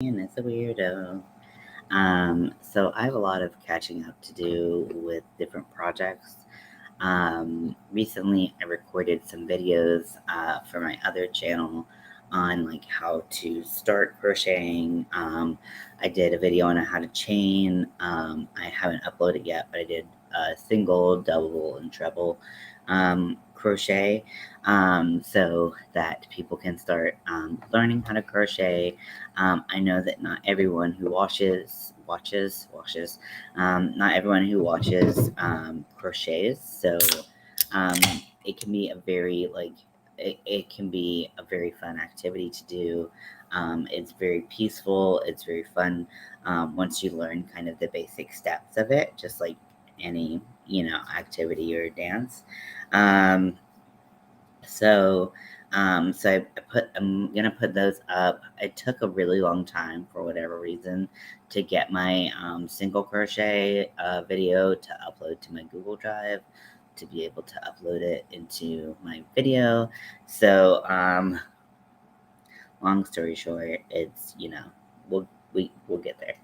And it's a weirdo. So I have a lot of catching up to do with different projects. Recently, I recorded some videos for my other channel on like how to start crocheting. I did a video on how to chain. I haven't uploaded yet, but I did single, double, and treble crochet so that people can start learning how to crochet. I know that not everyone who not everyone who watches crochets, so um, it can be a very it can be a very fun activity to do. It's very peaceful. It's very fun once you learn kind of the basic steps of it, just like any activity or dance. Um, I'm gonna put those up. It took a really long time for whatever reason to get my single crochet video to upload to my Google Drive to be able to upload it into my video. So, long story short, it's we'll get there.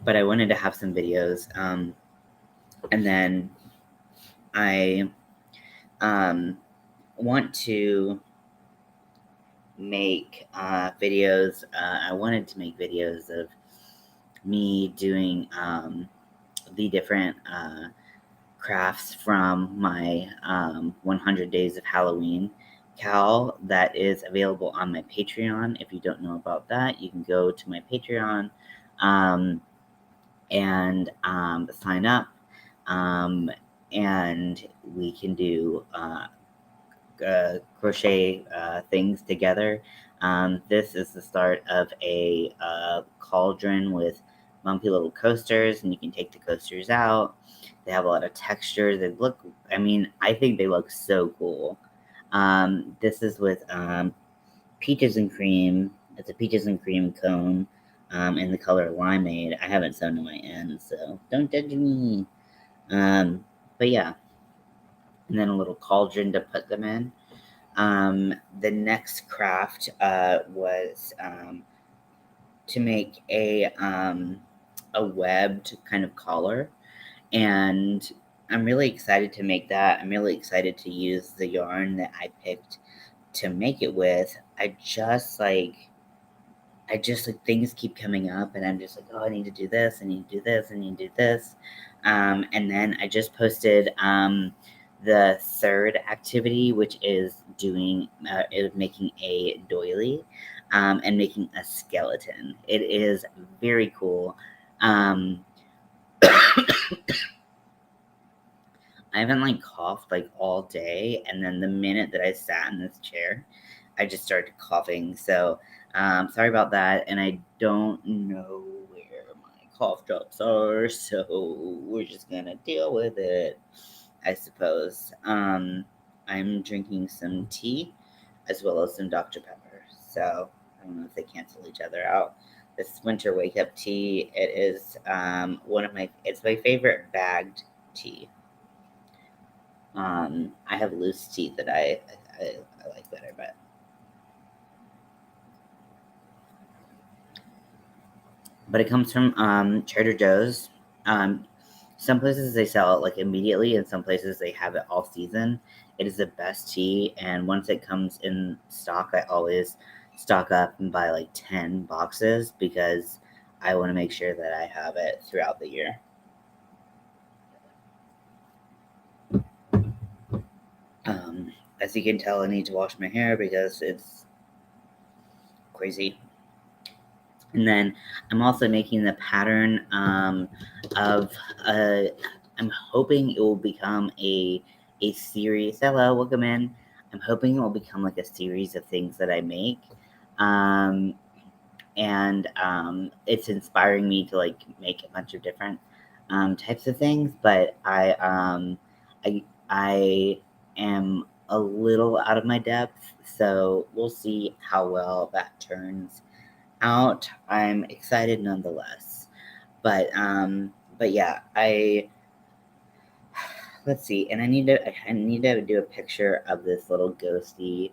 But I wanted to have some videos, and then I want to make videos. I wanted to make videos of me doing the different crafts from my 100 Days of Halloween cal that is available on my Patreon. If you don't know about that, you can go to my Patreon um, and sign up, um, and we can do crochet things together. This is the start of a cauldron with bumpy little coasters, and you can take the coasters out. They have a lot of texture. I think they look so cool. This is with peaches and cream. It's a peaches and cream cone in the color limeade. I haven't sewn to my end, so don't judge me. But yeah, and then a little cauldron to put them in. The next craft was to make a webbed kind of collar, and I'm really excited to make that. I'm really excited to use the yarn that I picked to make it with. I just like things keep coming up, and I'm just like, oh, I need to do this, I need to do this, I need to do this. And then I just posted the third activity, which is making a doily and making a skeleton. It is very cool. Um, I haven't like coughed like all day, and then the minute that I sat in this chair, I just started coughing. So sorry about that, and I don't know where my cough drops are, so we're just gonna deal with it, I suppose. I'm drinking some tea as well as some Dr. Pepper, so I don't know if they cancel each other out. This winter wake up tea, it is it's my favorite bagged tea. I have loose teeth that I like better, but it comes from Trader Joe's. Um, some places they sell it like immediately, and some places they have it all season. It is the best tea, and once it comes in stock, I always stock up and buy like 10 boxes because I want to make sure that I have it throughout the year. As you can tell, I need to wash my hair because it's crazy. And then I'm also making the pattern of I'm hoping it will become a series. Hello, welcome in. I'm hoping it will become like a series of things that I make. Um, and it's inspiring me to like make a bunch of different types of things, but I am a little out of my depth, so we'll see how well that turns out. I'm excited nonetheless. But yeah, I let's see, and I need to do a picture of this little ghosty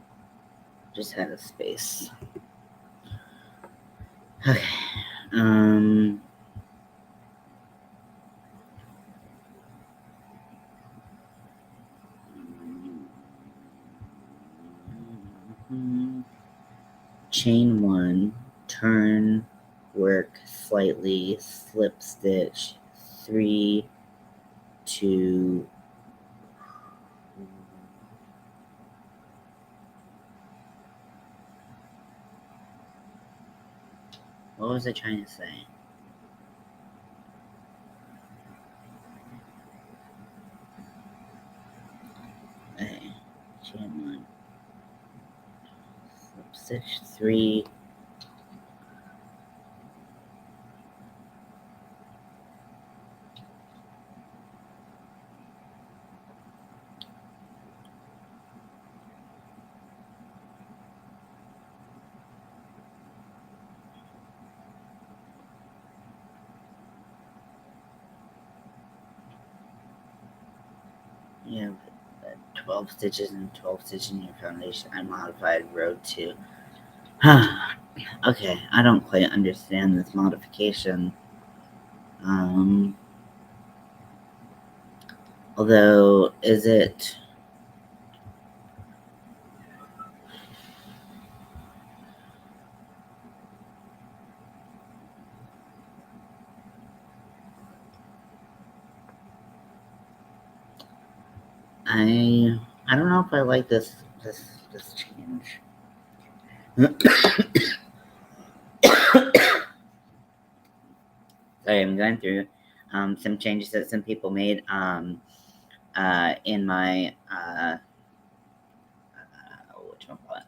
Just had a space. Okay. Um. Chain 1, turn, work slightly, slip stitch 3 to what was I trying to say? Okay, chain 1, slip stitch 3. You have 12 stitches and 12 stitches in your foundation. I modified row 2. Okay, I don't quite understand this modification. Although, is it... I don't know if I like this change. Sorry, I'm going through some changes that some people made in my whatchamacallit?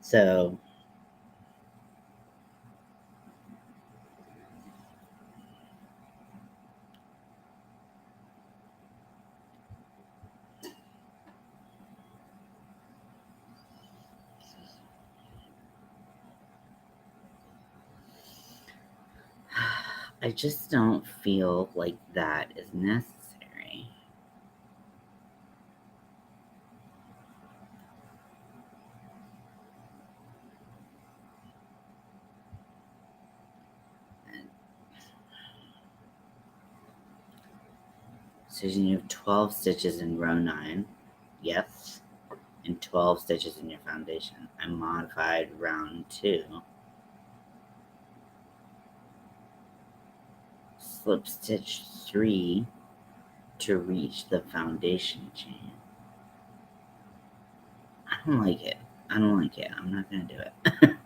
So I just don't feel like that is necessary. So you have 12 stitches in row 9, yes, and 12 stitches in your foundation. I modified round 2. Slip stitch 3 to reach the foundation chain. I don't like it. I'm not gonna do it.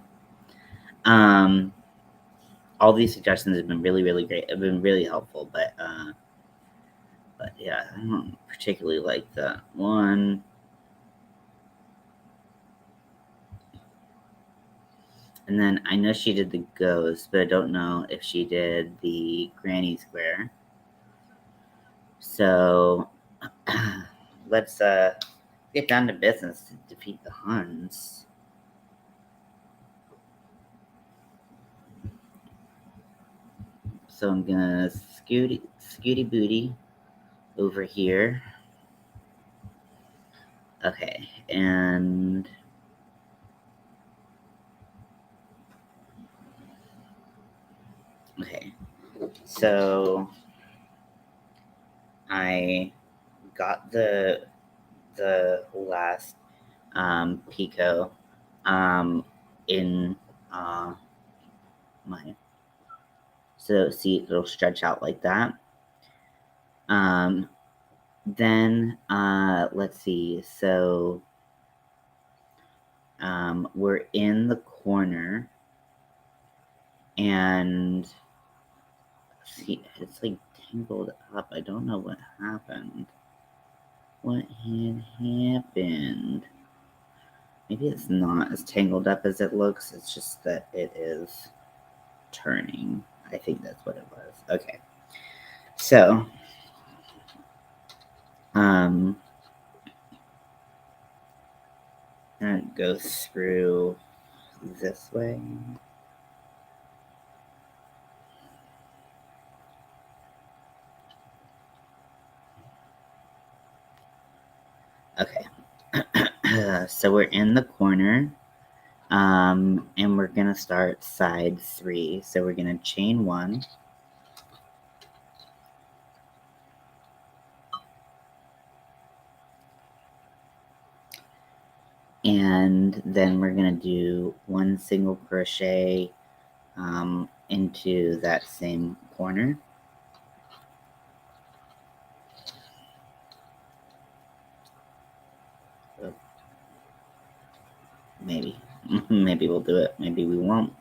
All these suggestions have been really, really great. Have been really helpful, but yeah, I don't particularly like that one. And then I know she did the ghost, but I don't know if she did the granny square. So let's get down to business to defeat the Huns. So I'm gonna scooty booty over here. Okay, and okay, so I got the last pico in my, so see it'll stretch out like that. Then let's see, so we're in the corner, and see it's like tangled up. I don't know what happened. What had happened? Maybe it's not as tangled up as it looks. It's just that it is turning. I think that's what it was. Okay. So And it goes through this way. Okay. So we're in the corner. And we're gonna start side 3. So we're gonna chain 1. And then we're gonna do 1 single crochet into that same corner. Maybe. Maybe we'll do it. Maybe we won't.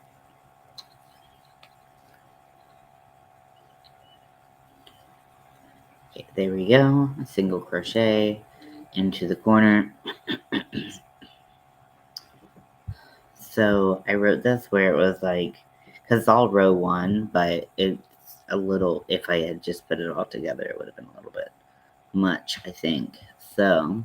Okay, there we go. A single crochet into the corner. So I wrote this where it was like, because it's all row 1, but it's a little, if I had just put it all together, it would have been a little bit much, I think. So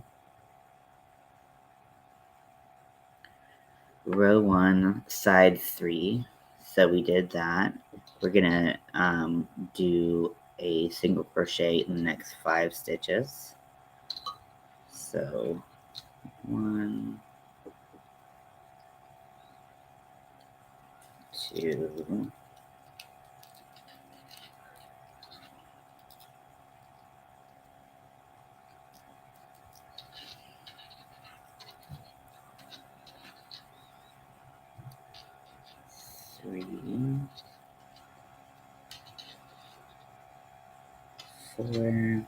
row 1, side 3. So we did that. We're gonna do a single crochet in the next 5 stitches. So 1, 2, 3, 4,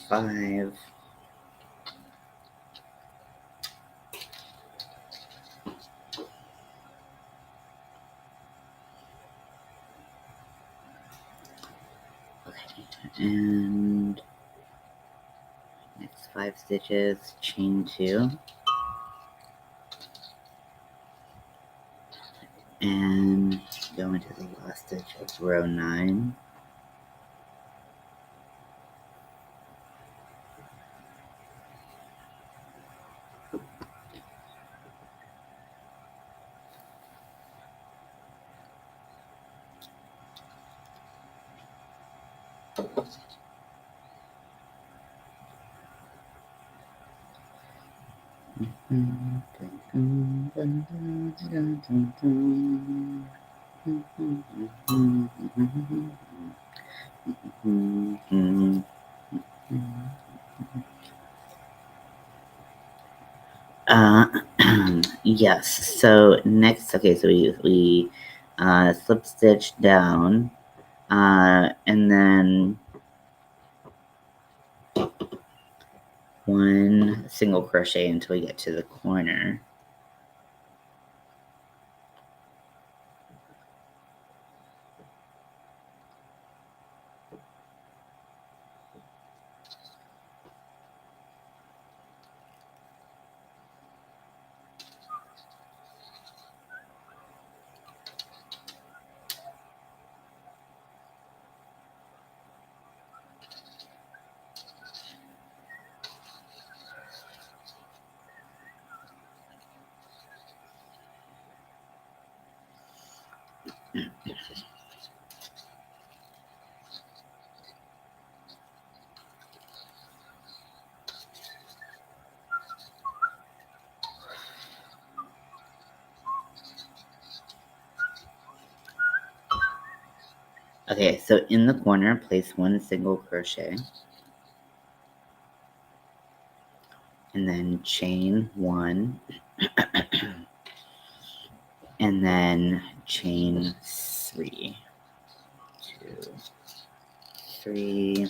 5. Okay, and next 5 stitches, chain 2, and go into the last stitch of row 9. Uh, yes. So next, okay. So we slip stitch down, and then 1 single crochet until we get to the corner. Okay, so in the corner, place 1 single crochet, and then chain 1, and then chain 3, 2, 3,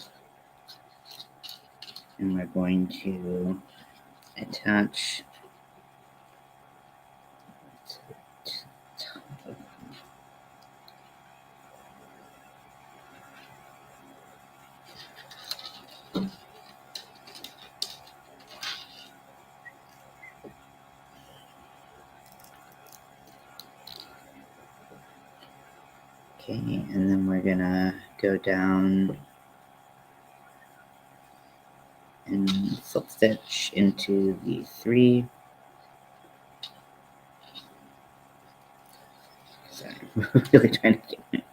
and we're going to attach okay, and then we're gonna go down slip stitch into the 3. Sorry, I'm really trying to get it.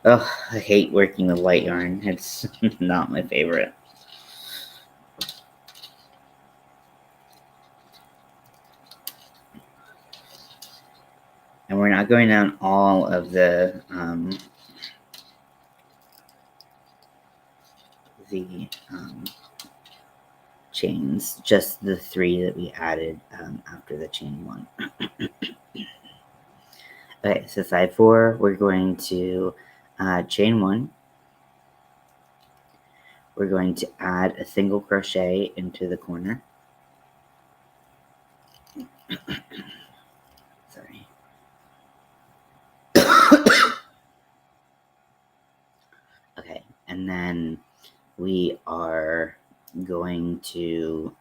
Oh, I hate working with white yarn. It's not my favorite. And we're not going down all of the chains, just the 3 that we added after the chain 1. Okay, so side 4, we're going to chain 1. We're going to add a single crochet into the corner. Sorry. Okay, and then we are going to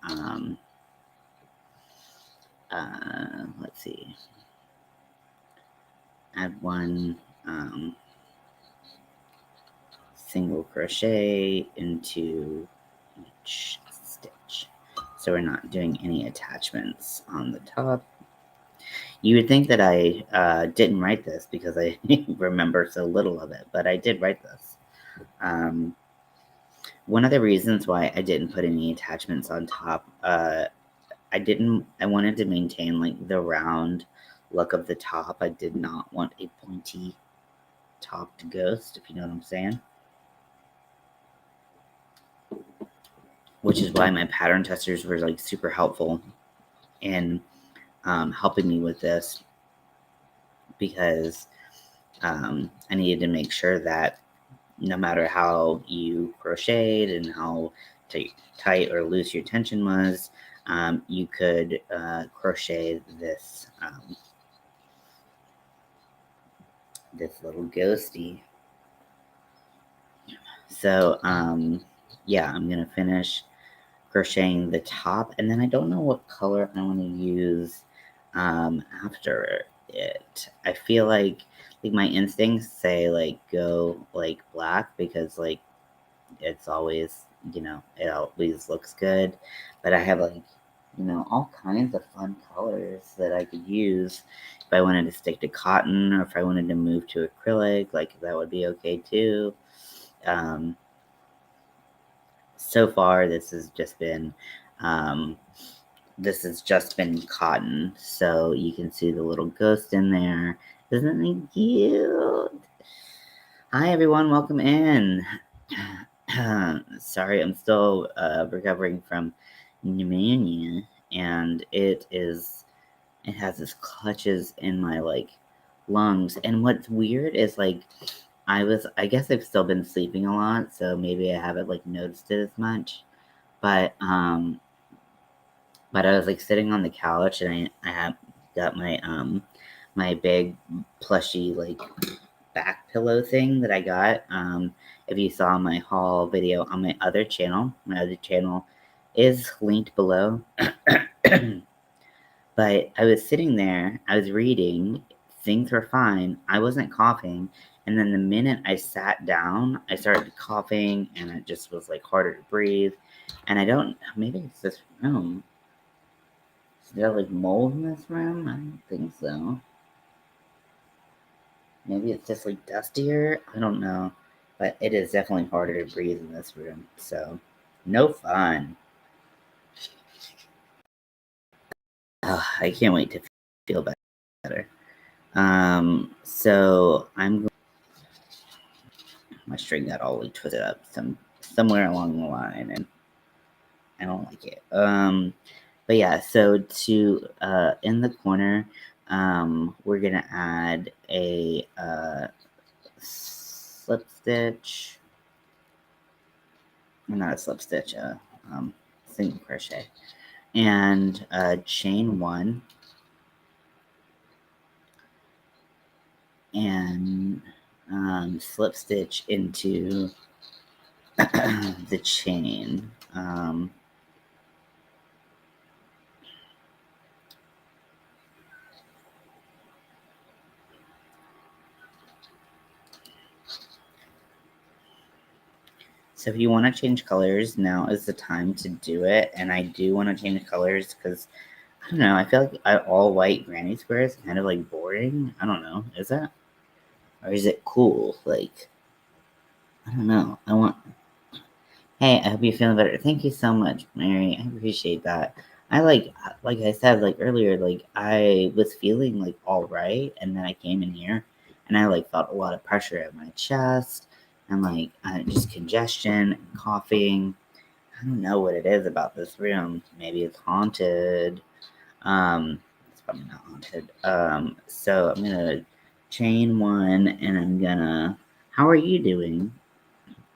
let's see, add 1 single crochet into each stitch, so we're not doing any attachments on the top. You would think that I didn't write this because I remember so little of it, but I did write this. One of the reasons why I didn't put any attachments on top, I wanted to maintain like the round look of the top. I did not want a pointy topped ghost, if you know what I'm saying. Which is why my pattern testers were like super helpful in helping me with this, because I needed to make sure that no matter how you crocheted and how tight or loose your tension was, you could crochet this this little ghosty. So yeah, I'm gonna finish crocheting the top, and then I don't know what color I want to use after it. I feel like my instincts say like go like black, because like it's always, it always looks good, but I have like, all kinds of fun colors that I could use if I wanted to stick to cotton, or if I wanted to move to acrylic, like that would be okay too. So far this has just been cotton, so you can see the little ghost in there. Isn't it cute? Hi everyone, welcome in. Sorry, I'm still recovering from pneumonia, and it has this clutches in my like lungs. And what's weird is like I guess I've still been sleeping a lot, so maybe I haven't like noticed it as much. But I was like sitting on the couch, and I have got my my big plushy like back pillow thing that I got. If you saw my haul video on my other channel is linked below. But I was sitting there, I was reading, things were fine, I wasn't coughing, and then the minute I sat down, I started coughing, and it just was like harder to breathe. And maybe it's this room. Is there like mold in this room? I don't think so. Maybe it's just like dustier. I don't know. But it is definitely harder to breathe in this room. So, no fun. Oh, I can't wait to feel better. So my string got all like twisted up somewhere along the line, and I don't like it. But yeah, so to in the corner, we're gonna add a slip stitch. Not a slip stitch, single crochet, and chain 1, and slip stitch into the chain. So if you want to change colors, now is the time to do it. And I do want to change colors because I don't know. I feel like all white granny square is kind of like boring. I don't know. Is that, or is it cool? Like, I don't know. I want. Hey, I hope you're feeling better. Thank you so much, Mary. I appreciate that. I like I said, like earlier, like I was feeling like all right, and then I came in here, and I like felt a lot of pressure at my chest, and like just congestion and coughing. I don't know what it is about this room. Maybe it's haunted. It's probably not haunted. So I'm gonna chain one, and I'm gonna. How are you doing?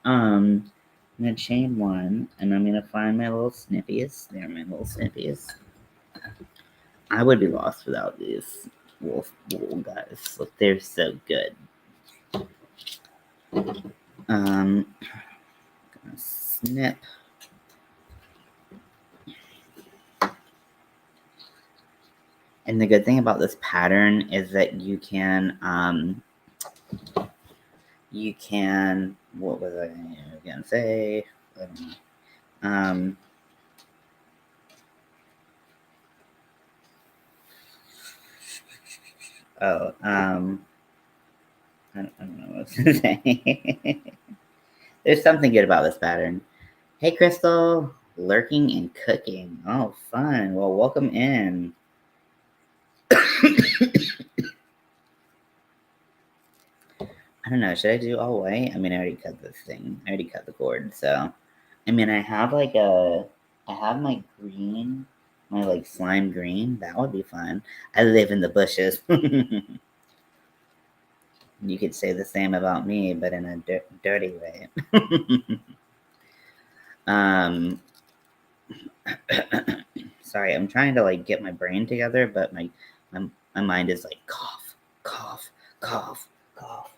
I'm gonna chain one, and I'm gonna find my little snippies. They're my little snippies. I would be lost without these wool guys. Look, they're so good. Gonna snip. And the good thing about this pattern is that you can, what was I gonna say? I don't know. Oh, I don't know what I was gonna say. There's something good about this pattern. Hey, Crystal, lurking and cooking. Oh, fun. Well, welcome in. I don't know. Should I do all white? I mean, I already cut this thing. I already cut the cord. So, I mean, I have my green, my like slime green. That would be fun. I live in the bushes. You could say the same about me, but in a dirty way. um, sorry, I'm trying to like get my brain together, but my mind is like cough, cough, cough, cough.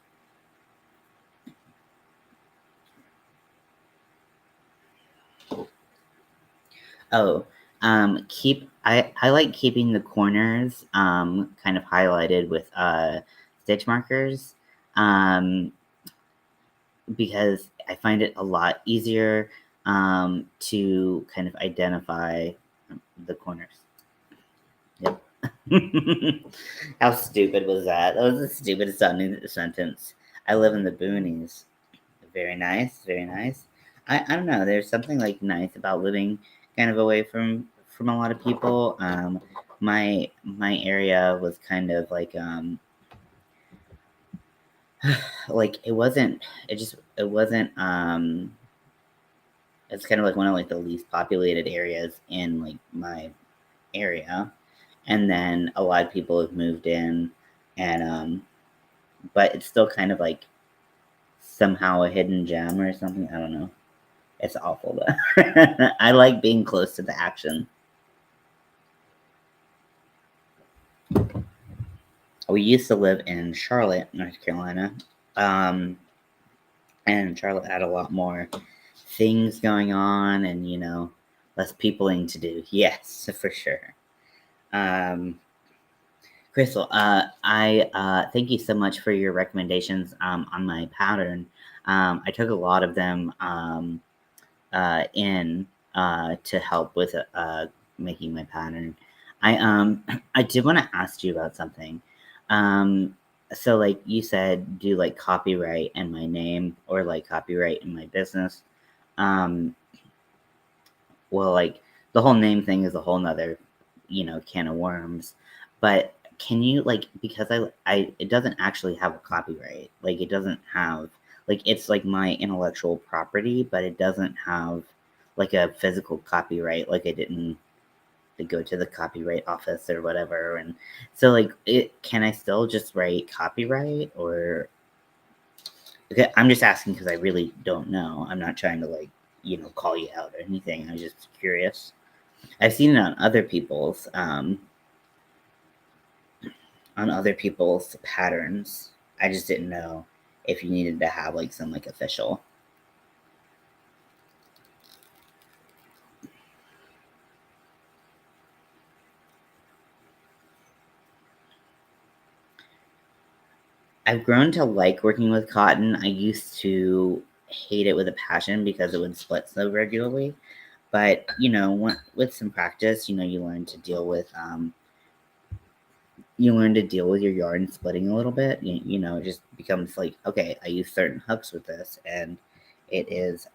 Oh, I like keeping the corners kind of highlighted with stitch markers because I find it a lot easier to kind of identify the corners. Yep. How stupid was that? That was the stupidest sounding sentence. I live in the boonies. Very nice, very nice. I don't know. There's something like nice about living kind of away from a lot of people. My area was kind of like it wasn't. It wasn't. It's kind of like one of like the least populated areas in like my area, and then a lot of people have moved in, and but it's still kind of like somehow a hidden gem or something. I don't know. It's awful though. I like being close to the action. We used to live in Charlotte, North Carolina, um, and Charlotte had a lot more things going on, and less peopling to do. Yes, for sure. Um, Crystal, I thank you so much for your recommendations on my pattern. I took a lot of them in to help with making my pattern. I did want to ask you about something. So like you said, do like copyright in my name or like copyright in my business. Um, well, like the whole name thing is a whole nother, can of worms. But can you like because I it doesn't actually have a copyright. Like it doesn't have like it's like my intellectual property, but it doesn't have like a physical copyright. Like I didn't like, go to the copyright office or whatever. And so like it can I still just write copyright or okay, I'm just asking because I really don't know. I'm not trying to like, call you out or anything. I'm just curious. I've seen it on other people's patterns. I just didn't know if you needed to have like some like official. I've grown to like working with cotton. I used to hate it with a passion because it would split so regularly. But with some practice, you learn to deal with your yarn splitting a little bit. It just becomes like, okay, I use certain hooks with this, and it is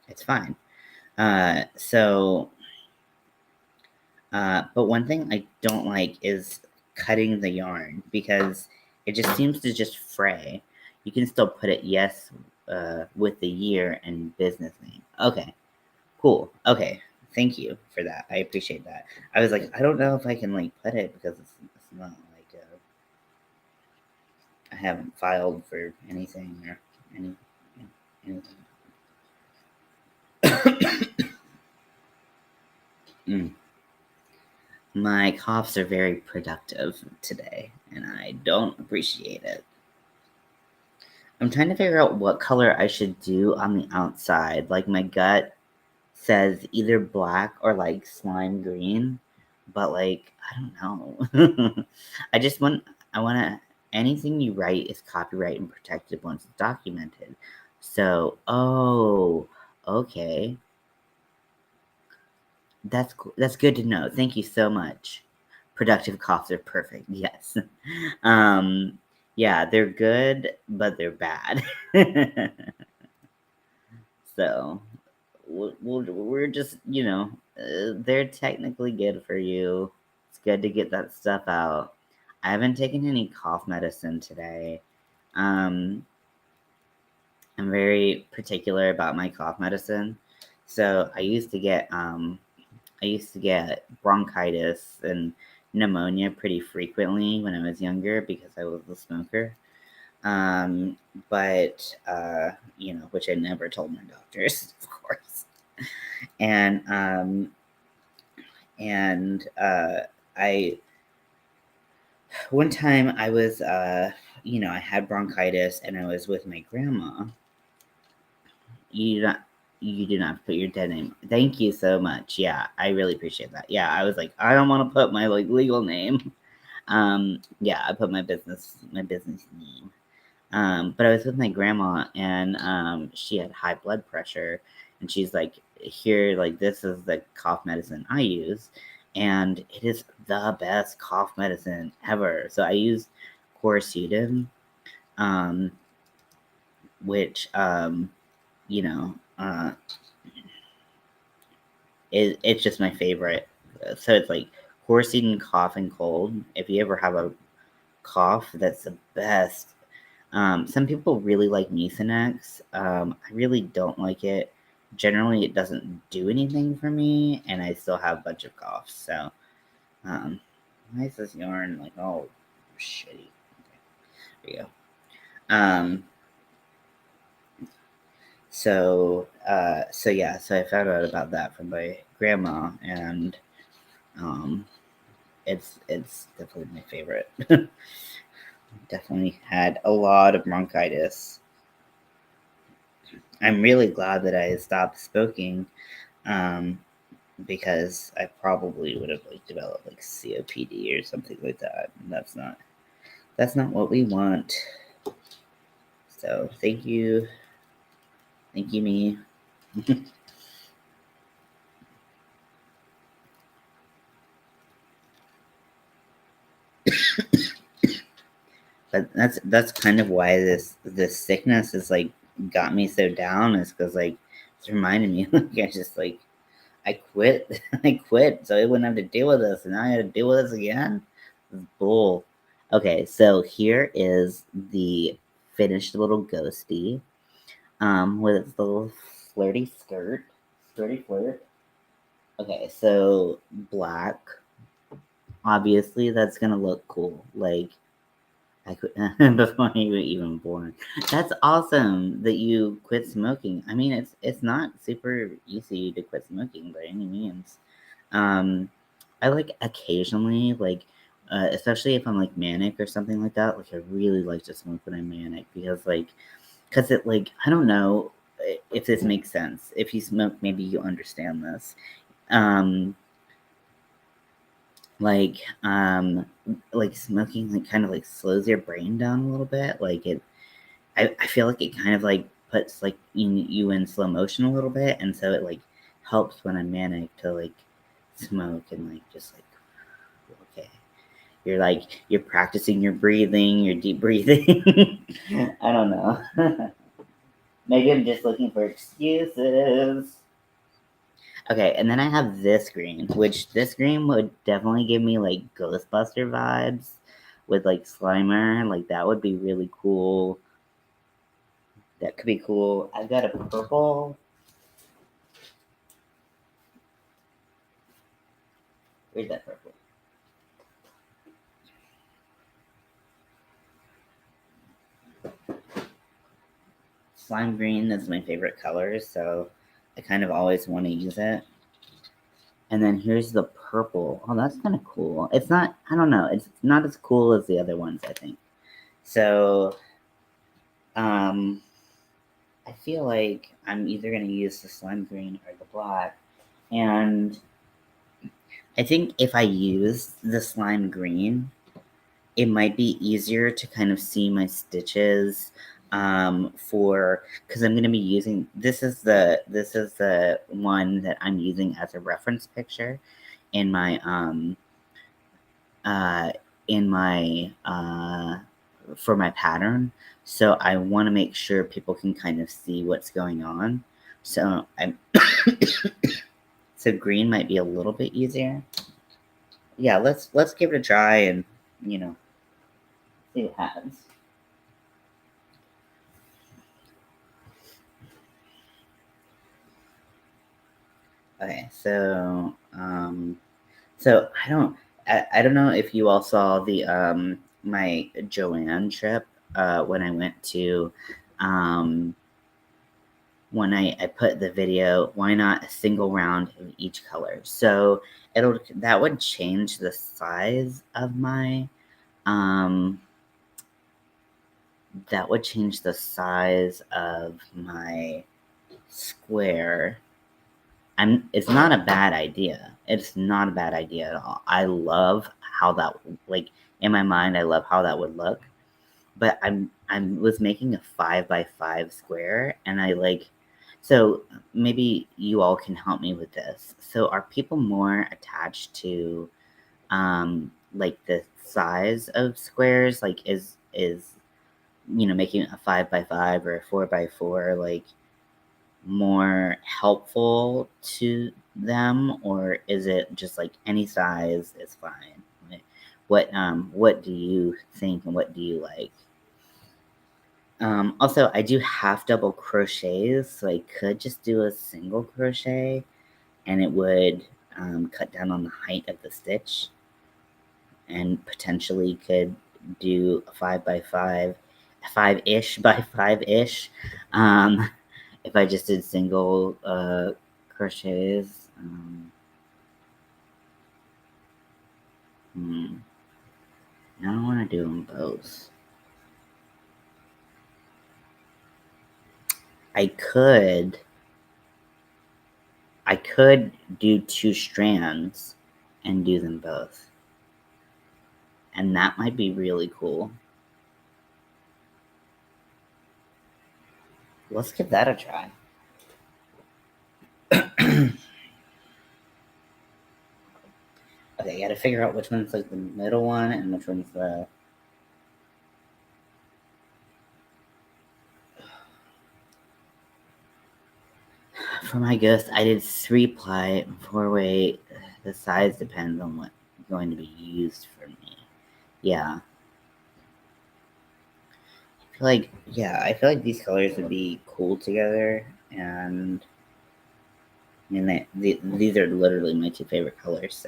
it's fine. So but one thing I don't like is cutting the yarn because it just seems to just fray. You can still put it yes with the year and business name. Okay, cool. Okay, thank you for that. I appreciate that. I was like, I don't know if I can like put it because it's not like I haven't filed for anything or any anything. Mm. My coughs are very productive today, and I don't appreciate it. I'm trying to figure out what color I should do on the outside. Like my gut says either black or like slime green, but like I don't know. I want to anything you write is copyright and protected once it's documented. So, okay. That's good to know. Thank you so much. Productive coughs are perfect. Yes. Um yeah, they're good, but they're bad. So, we're just, they're technically good for you. It's good to get that stuff out. I haven't taken any cough medicine today. Um, I'm very particular about my cough medicine. So I used to get bronchitis and pneumonia pretty frequently when I was younger because I was a smoker. Um, but which I never told my doctors, of course. And and I one time I was I had bronchitis and I was with my grandma. You do not you do not put your dead name. Thank you so much. Yeah, I really appreciate that. Yeah, I was like, I don't want to put my like legal name. Yeah, I put my business name. But I was with my grandma, and she had high blood pressure, and she's like, "Here, like this is the cough medicine I use, and it is the best cough medicine ever." So I use quercetin, um, which you know, uh, it's just my favorite. So it's like quercetin, cough, and cold. If you ever have a cough, that's the best. Some people really like Mucinex. I really don't like it. Generally, it doesn't do anything for me, and I still have a bunch of coughs. So, why is this yarn like all shitty? Okay, there you go. Um, so yeah, so I found out about that from my grandma, and um, it's definitely my favorite. Definitely had a lot of bronchitis. I'm really glad that I stopped smoking, um, because I probably would have like developed like COPD or something like that. And that's not what we want. So thank you, me. But that's kind of why this sickness is like got me so down, is because like it's reminding me like I just like I quit. I quit so I wouldn't have to deal with this, and now I had to deal with this again. This is bull. Okay, so here is the finished little ghosty, with its little flirty skirt, skirty flirt. Okay, so black. Obviously, that's gonna look cool. Like I quit before you were even born. That's awesome that you quit smoking. I mean, it's not super easy to quit smoking by any means. Um, I like occasionally, like, especially if I'm like manic or something like that. Like, I really like to smoke when I'm manic because it like I don't know if this makes sense. If you smoke, maybe you understand this. Um, like like smoking like kind of like slows your brain down a little bit. Like I feel like it kind of like puts like you in slow motion a little bit, and so it like helps when I'm manic to like smoke and like just like okay. You're practicing your breathing, your deep breathing. I don't know. Maybe I'm just looking for excuses. Okay, and then I have this green, which this green would definitely give me like Ghostbuster vibes with like Slimer. Like that would be really cool. That could be cool. I've got a purple. Where's that purple? Slime green is my favorite color, so I kind of always want to use it. And then here's the purple. Oh, that's kind of cool. It's not, I don't know, it's not as cool as the other ones, I think. So, um, I feel like I'm either going to use the slime green or the black. And I think if I use the slime green, it might be easier to kind of see my stitches for because I'm going to be using this is the one that I'm using as a reference picture in my uh, in my for my pattern. So I want to make sure people can kind of see what's going on. So I'm so green might be a little bit easier. Yeah, let's give it a try and you know see what happens. Okay, so I don't know if you all saw the my Joanne trip when I went to um when I put the video, why not a single round of each color? So that would change the size of my um that would change the size of my square. It's not a bad idea. It's not a bad idea at all. I love how that like in my mind I love how that would look. But I was making a 5 by 5 square and I like so maybe you all can help me with this. So are people more attached to like the size of squares? Like is making a 5 by 5 or a 4 by 4 like more helpful to them, or is it just like any size is fine? Like, what do you think and what do you like? Also, I do half double crochets, so I could just do a single crochet and it would cut down on the height of the stitch and potentially could do a 5 by 5, 5-ish by 5-ish. If I just did single crochets. Hmm, I don't want to do them both. I could I could do 2 strands and do them both. And that might be really cool. Let's give that a try. Okay, I gotta figure out which one's like the middle one and which one's the. For my ghost, I did 3-ply, 4-way. The size depends on what's going to be used for me. Yeah. I feel like these colors would be cool together, and these are literally my 2 favorite colors.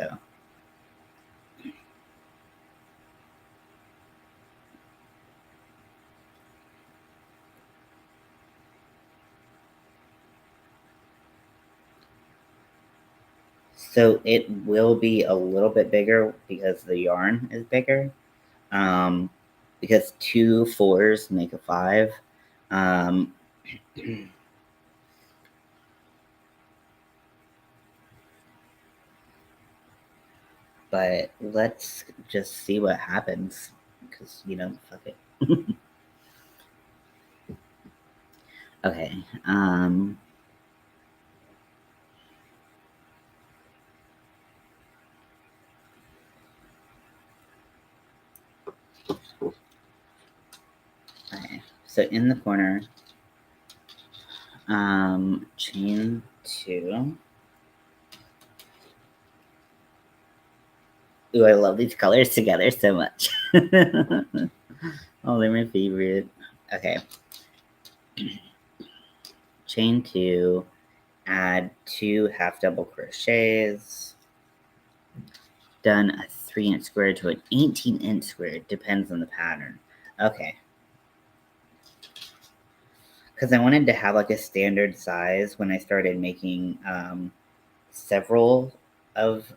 So it will be a little bit bigger because the yarn is bigger. Um, because 2 4s make a 5. Um, but let's just see what happens because fuck it. Okay. Okay. So in the corner, chain two. Ooh, I love these colors together so much. Oh, they're my favorite. Okay. Chain two, add two half double crochets. Done a 3-inch square to an 18-inch square. Depends on the pattern. Okay. Because I wanted to have like a standard size when I started making several of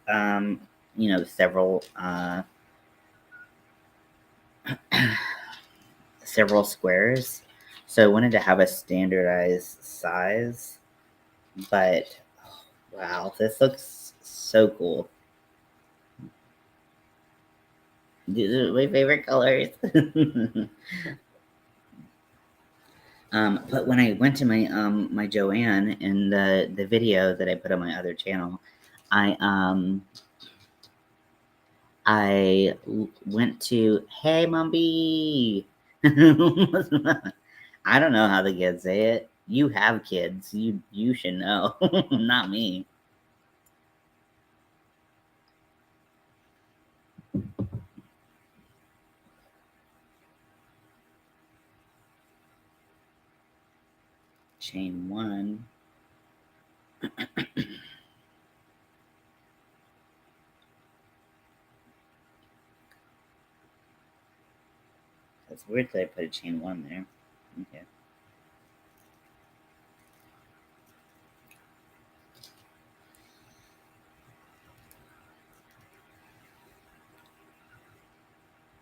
several several squares. So I wanted to have a standardized size, but oh, wow, this looks so cool. These are my favorite colors. But when I went to my Joanne in the video that I put on my other channel, I went to Hey Mombi. I don't know how the kids say it. You have kids. You should know. Not me. Chain one. That's weird that I put a chain one there. Okay.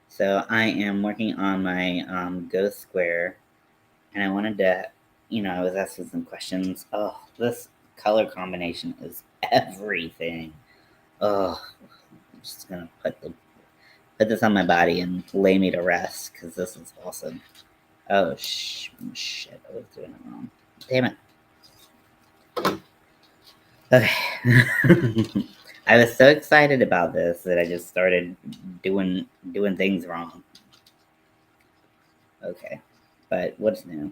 So I am working on my ghost square, and I wanted to, I was asking some questions. Oh, this color combination is everything. Oh, I'm just gonna put this on my body and lay me to rest because this is awesome. Oh shit! I was doing it wrong. Damn it. Okay. I was so excited about this that I just started doing things wrong. Okay, but what's new?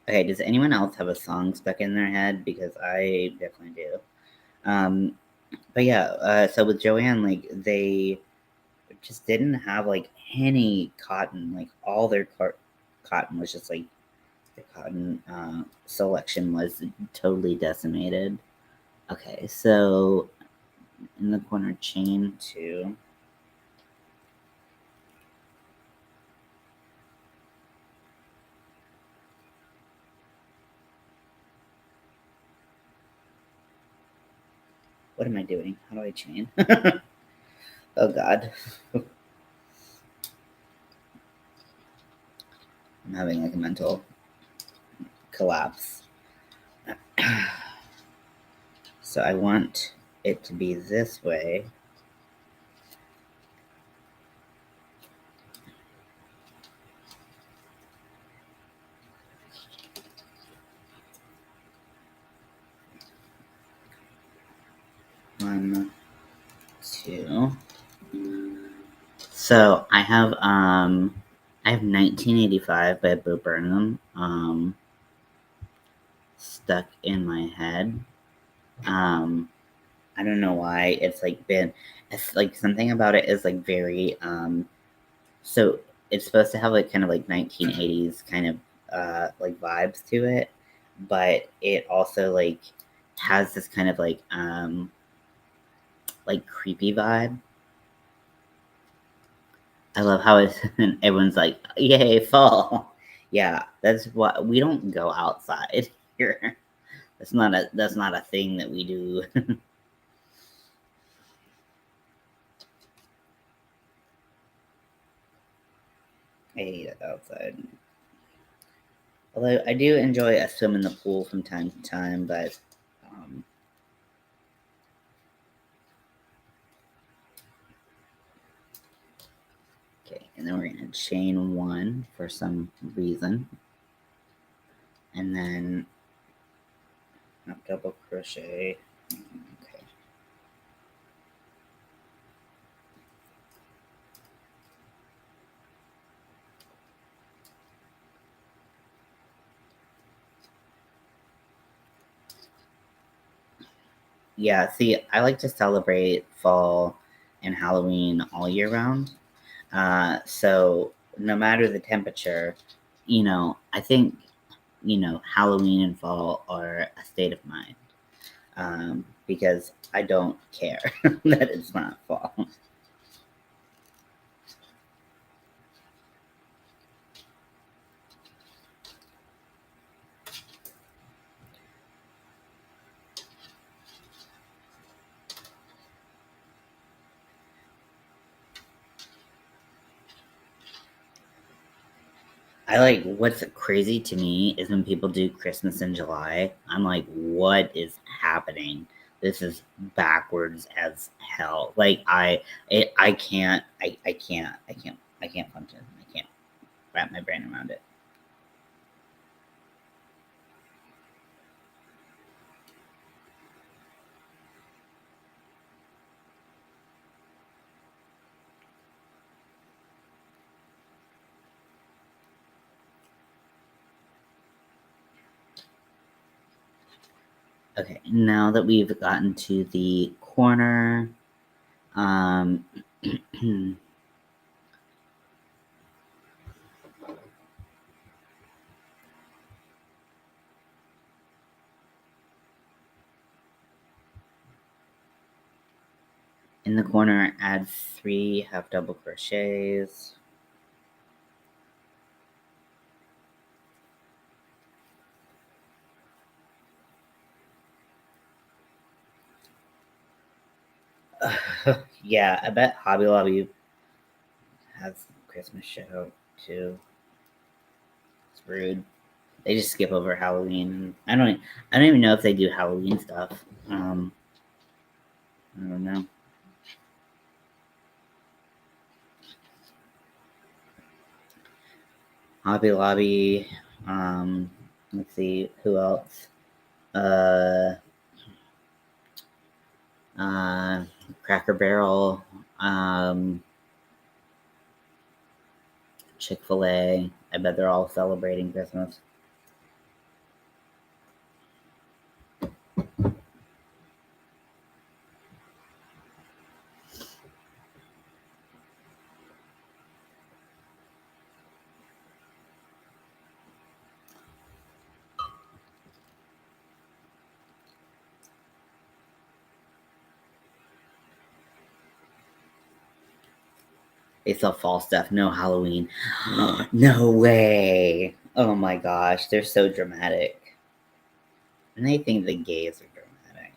Okay, does anyone else have a song stuck in their head? Because I definitely do. Um, but yeah, so with Joanne, like they just didn't have like any cotton. Like all their cotton was just like the cotton selection was totally decimated. Okay, so in the corner, chain two. What am I doing? How do I chain? Oh god, I'm having like a mental collapse. So I want it to be this way. One, two. So I have 1985 by Bo Burnham stuck in my head. Um I don't know why it's like something about it is like very so it's supposed to have like kind of like 1980s kind of like vibes to it, but it also has this kind of like creepy vibe. I love how it's everyone's like, "Yay, fall!" Yeah, that's what we don't go outside here. That's not a thing that we do. I hate it outside. Although I do enjoy a swim in the pool from time to time, but um, okay. And then we're going to chain 1 for some reason. And then double crochet. Okay. Yeah, see, I like to celebrate fall and Halloween all year round. So no matter the temperature, I think, Halloween and fall are a state of mind, because I don't care that it's not fall. What's crazy to me is when people do Christmas in July. I'm like, what is happening? This is backwards as hell. I can't, I can't function. I can't wrap my brain around it. Okay, now that we've gotten to the corner, in the corner, add 3 half double crochets. Yeah, I bet Hobby Lobby has Christmas show too. It's rude. They just skip over Halloween. I don't even know if they do Halloween stuff. I don't know. Hobby Lobby. Let's see who else. Uh, Cracker Barrel. Chick-fil-A. I bet they're all celebrating Christmas. They sell fall stuff. No Halloween. No way. Oh my gosh, they're so dramatic. And they think the gays are dramatic.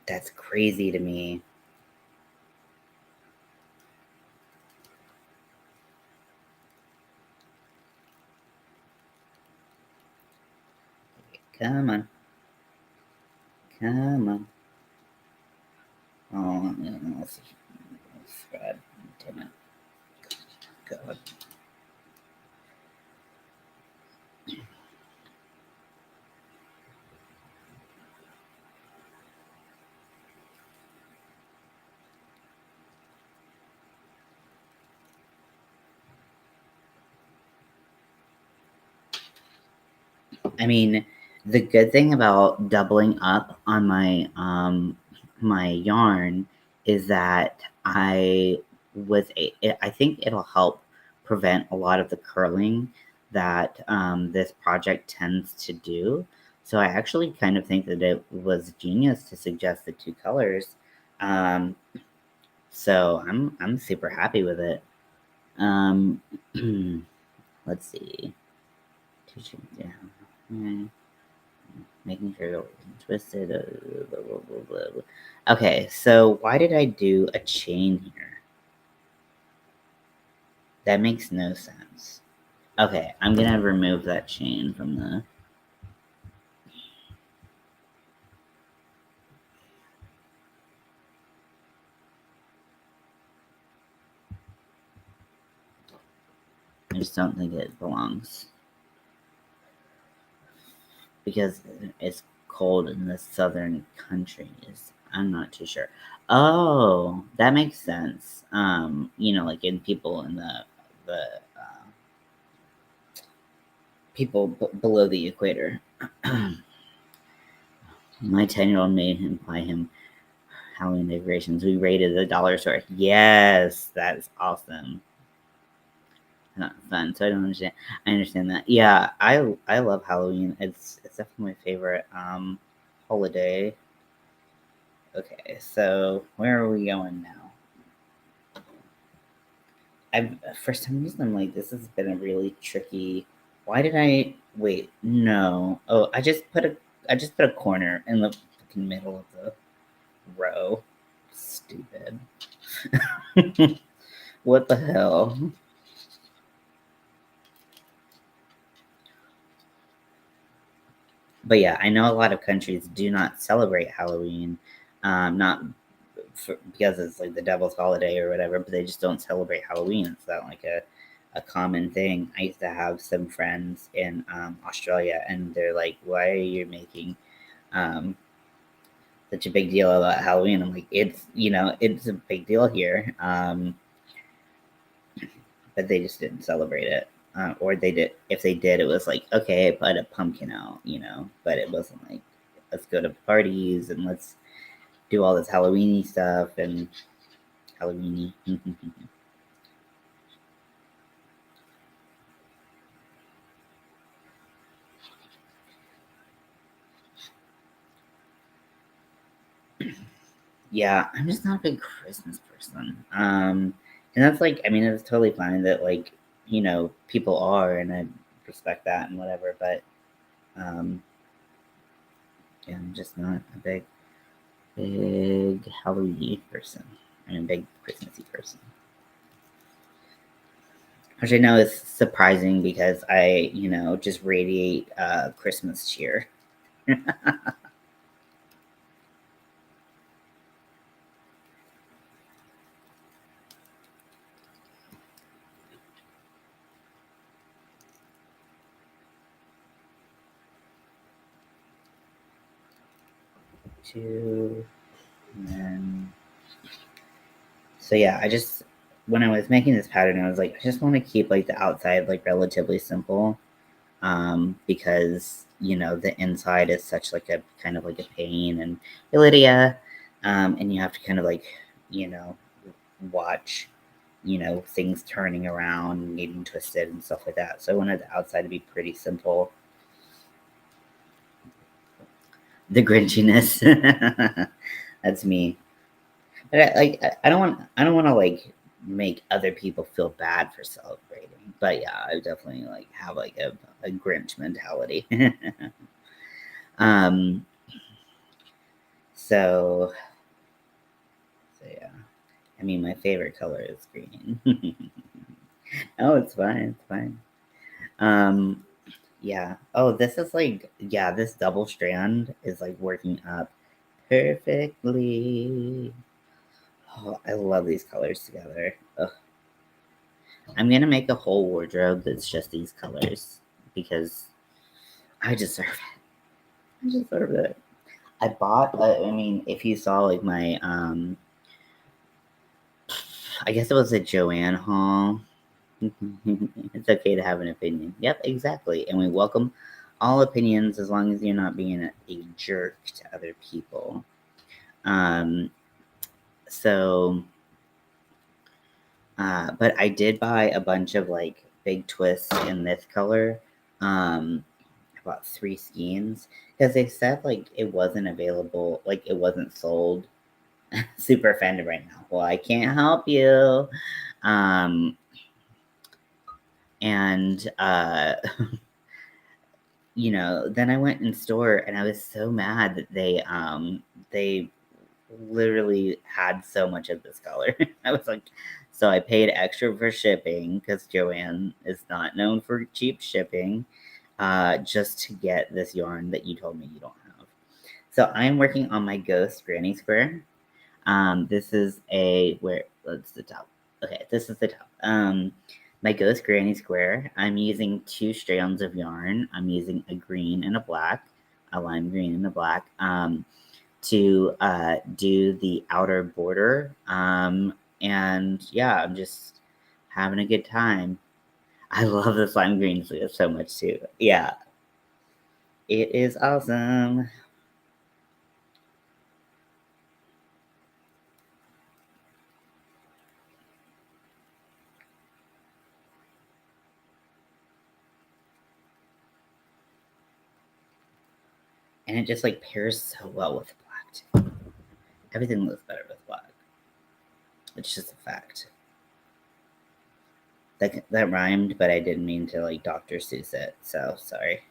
That's crazy to me. Come on. Come on. Oh, let's spread. Damn it. God. I mean, the good thing about doubling up on my yarn is that I think it'll help prevent a lot of the curling that this project tends to do. So I actually kind of think that it was genius to suggest the 2 colors. So I'm super happy with it. Let's see. Teaching down. Making sure it wasn't twisted. Blah, blah, blah, blah. Okay, so why did I do a chain here? That makes no sense. Okay, I'm gonna remove that chain from the... I just don't think it belongs because it's cold in the southern countries. I'm not too sure. Oh, that makes sense. Like in people in the people below the equator. My 10-year-old made him buy him Halloween decorations. We raided the dollar store. Yes, that's awesome. Not fun. So I don't understand. I understand that. Yeah, I love Halloween. It's definitely my favorite holiday. Okay, so where are we going now? I For some reason I'm like this has been a really tricky. Why did I wait? No. Oh, I just put a corner in the fucking middle of the row. Stupid. What the hell? But yeah, I know a lot of countries do not celebrate Halloween, not because it's like the devil's holiday or whatever, but they just don't celebrate Halloween. It's not like a common thing. I used to have some friends in Australia, and they're like, "Why are you making um, such a big deal about Halloween?" I'm like, it's a big deal here, but they just didn't celebrate it. Or they did. If they did, it was like, okay, put a pumpkin out, but it wasn't like, let's go to parties and let's do all this Halloweeny stuff and Halloweeny. Yeah, I'm just not a big Christmas person. And that's like, I mean, it's totally fine that like, people are, and I respect that and whatever. But um, yeah, I'm just not a big Halloween person. I'm a big Christmassy person. Which I know is surprising because I, just radiate Christmas cheer. Two, and then so yeah, I just when I was making this pattern, I was like, I just want to keep like the outside like relatively simple, because the inside is such like a kind of like a pain. And hey, Lydia, and you have to kind of like you know watch things turning around and getting twisted and stuff like that. So I wanted the outside to be pretty simple. The grinchiness. That's me. But I don't want to like make other people feel bad for celebrating. But yeah, I definitely like have like a Grinch mentality. um so so yeah. I mean my favorite color is green. Oh, it's fine, it's fine. Um yeah. Oh, this is like yeah, this double strand is like working up perfectly. Oh, I love these colors together. Ugh. I'm gonna make a whole wardrobe that's just these colors because I deserve it. I deserve it. I bought. I mean, if you saw like my, I guess it was a Joanne haul. It's okay to have an opinion. Yep, exactly. And we welcome all opinions as long as you're not being a jerk to other people. Um, so, but I did buy a bunch of like big twists in this color. About 3 skeins because they said like it wasn't available, like it wasn't sold. Super offended right now. Well, I can't help you. Um, and then I went in store and I was so mad that they literally had so much of this color. I was like, so I paid extra for shipping because Joanne is not known for cheap shipping, just to get this yarn that you told me you don't have. So I'm working on my Ghost Granny Square. This is a where that's the top. Okay, this is the top. my Ghost Granny Square. I'm using 2 strands of yarn. I'm using a green and a black, a lime green and a black, to do the outer border. And yeah, I'm just having a good time. I love the slime green sleeve so much too. Yeah, it is awesome. And it just like pairs so well with black too. Everything looks better with black. It's just a fact. That rhymed, but I didn't mean to like Dr. Seuss it. So sorry.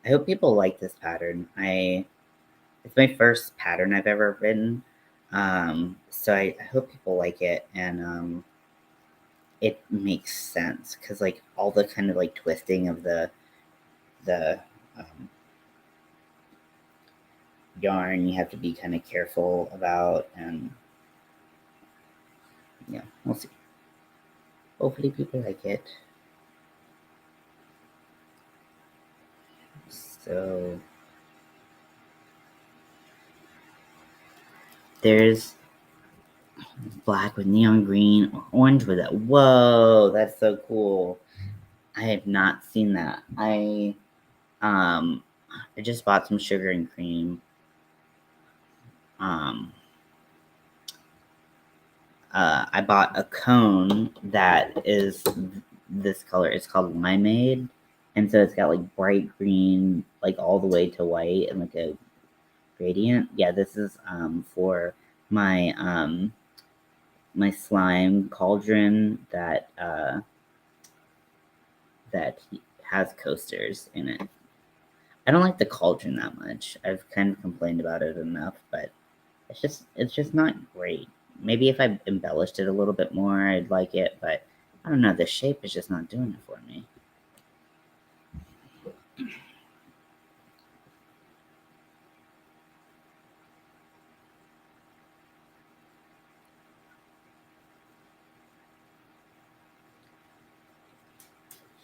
I hope people like this pattern. It's my first pattern I've ever written. So I hope people like it, and it makes sense because like all the kind of like twisting of the um, yarn you have to be kind of careful about, and yeah, we'll see. Hopefully people like it. So there's black with neon green, orange with it. Whoa, that's so cool. I have not seen that. Um I just bought some sugar and cream. Um I bought a cone that is this color. It's called Limeade. And so it's got like bright green, like all the way to white and like a gradient. Yeah, this is for my my slime cauldron that has coasters in it. I don't like the cauldron that much. I've kind of complained about it enough, but it's just not great. Maybe if I embellished it a little bit more, I'd like it, but I don't know. The shape is just not doing it for me.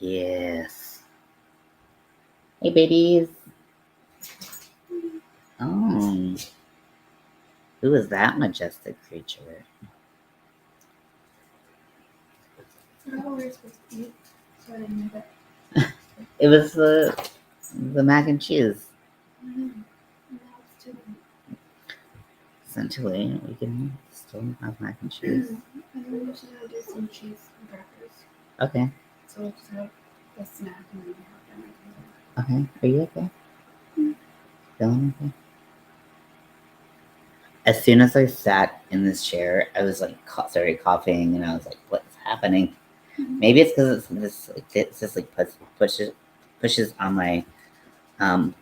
Yes. Hey, babies. Oh, who is that majestic creature? It was the mac and cheese. Essentially, we can still have mac and cheese. And then we should do some cheese and crackers. Okay. So we'll just have a snack and then have dinner. Okay. Are you okay? Feeling okay? As soon as I sat in this chair, I was like started coughing, and I was like, "What's happening?" Maybe it's because it's just like pushes on my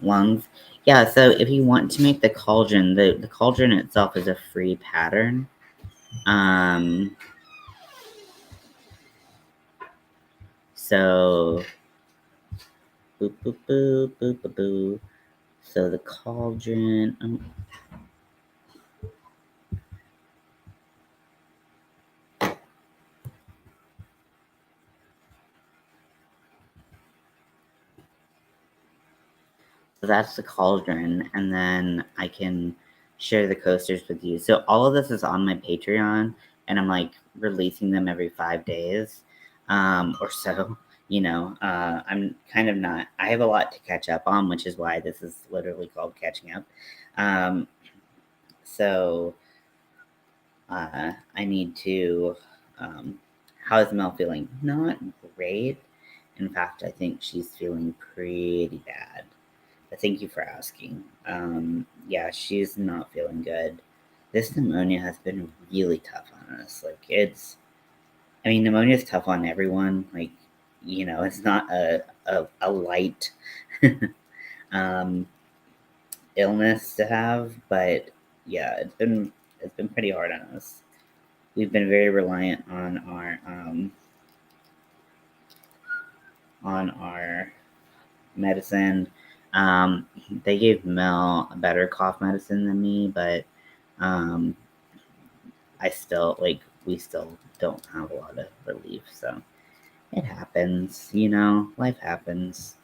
lungs. Yeah. So if you want to make the cauldron, the cauldron itself is a free pattern. Um. So boop boop boop boop boop boop. So the cauldron. So that's the cauldron, and then I can share the coasters with you. So all of this is on my Patreon, and I'm like releasing them every 5 days, or so. I'm kind of not. I have a lot to catch up on, which is why this is literally called catching up. Um, so I need to. How is Mel feeling? Not great. In fact, I think she's feeling pretty bad. But thank you for asking. Yeah, she's not feeling good. This pneumonia has been really tough on us. I mean, pneumonia is tough on everyone. Like, it's not a light um, illness to have, but yeah, it's been pretty hard on us. We've been very reliant on our on our medicine. They gave Mel a better cough medicine than me, but um, I still like we still don't have a lot of relief. So it happens, life happens.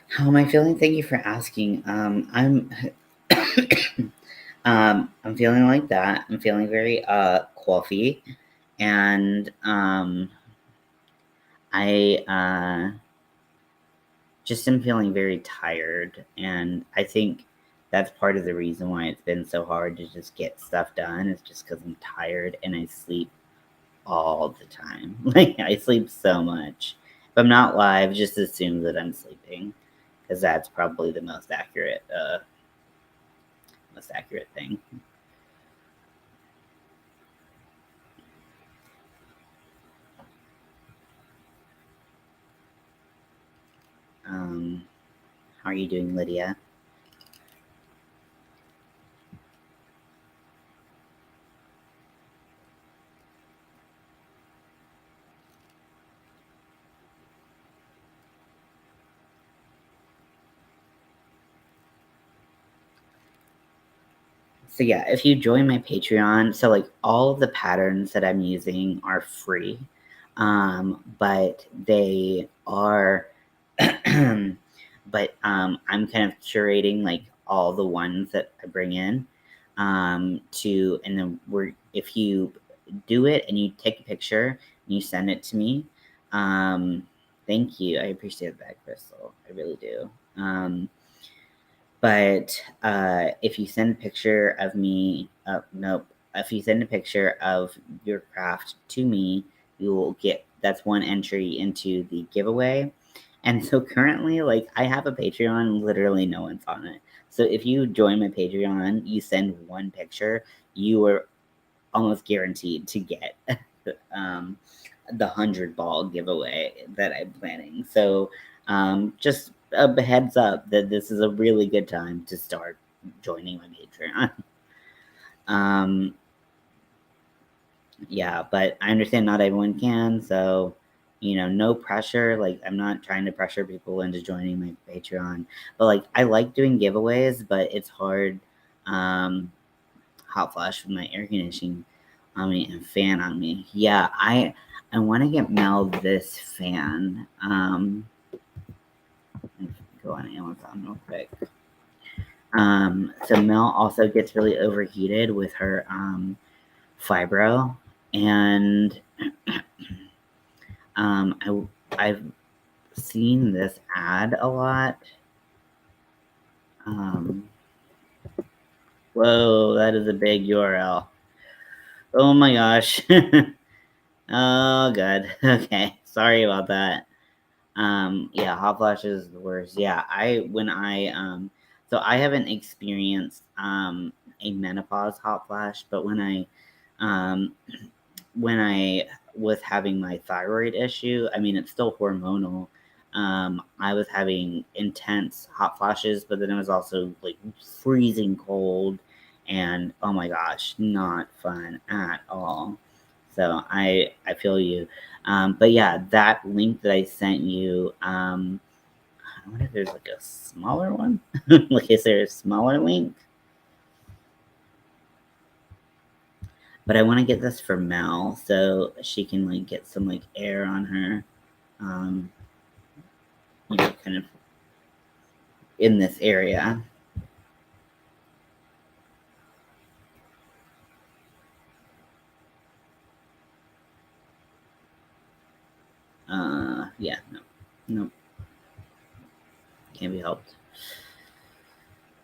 How am I feeling? Thank you for asking. I'm feeling like that. I'm feeling very coffee, and I just am feeling very tired, and I think that's part of the reason why it's been so hard to just get stuff done. Is just because I'm tired and I sleep all the time. Like I sleep so much. If I'm not live, just assume that I'm sleeping, because that's probably the most accurate thing. Um, how are you doing, Lydia? So yeah, if you join my Patreon, so like all of the patterns that I'm using are free, but they are, I'm kind of curating like all the ones that I bring in, and then if you do it and you take a picture and you send it to me, thank you, I appreciate that, Crystal, I really do. But if you send a picture of me, nope. If you send a picture of your craft to me, you will get that's one entry into the giveaway. And so currently, like I have a Patreon, literally no one's on it. So if you join my Patreon, you send one picture, you are almost guaranteed to get um, the 100 ball giveaway that I'm planning. So just a heads up that this is a really good time to start joining my Patreon. um, yeah, but I understand not everyone can, so no pressure. Like I'm not trying to pressure people into joining my Patreon, but like I like doing giveaways, but it's hard. Um, hot flash with my air conditioning on me and fan on me. Yeah, I want to get Mel this fan. Go on Amazon real quick. So Mel also gets really overheated with her fibro, and I've seen this ad a lot. Um, whoa, that is a big URL. Oh my gosh. Oh, good. Okay, sorry about that. Yeah, hot flashes is the worst. Yeah, so I haven't experienced a menopause hot flash, but um when I was having my thyroid issue, I mean it's still hormonal. I was having intense hot flashes, but then it was also like freezing cold, and oh my gosh, not fun at all. So I feel you. But yeah, that link that I sent you, I wonder if there's like a smaller one. Like, is there a smaller link? But I want to get this for Mel so she can like get some like air on her, um, kind of in this area. Yeah, no, no, can't be helped.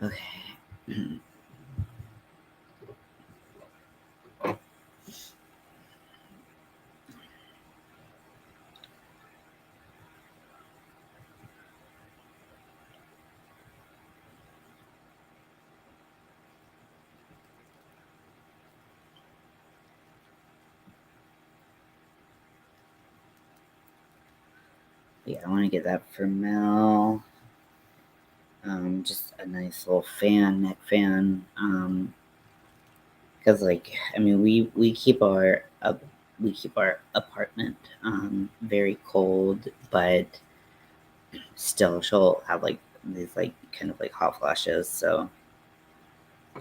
Okay. Yeah, I want to get that for Mel. Just a nice little fan, neck fan. because like I mean we keep our apartment very cold, but still she'll have like these like kind of like hot flashes, so I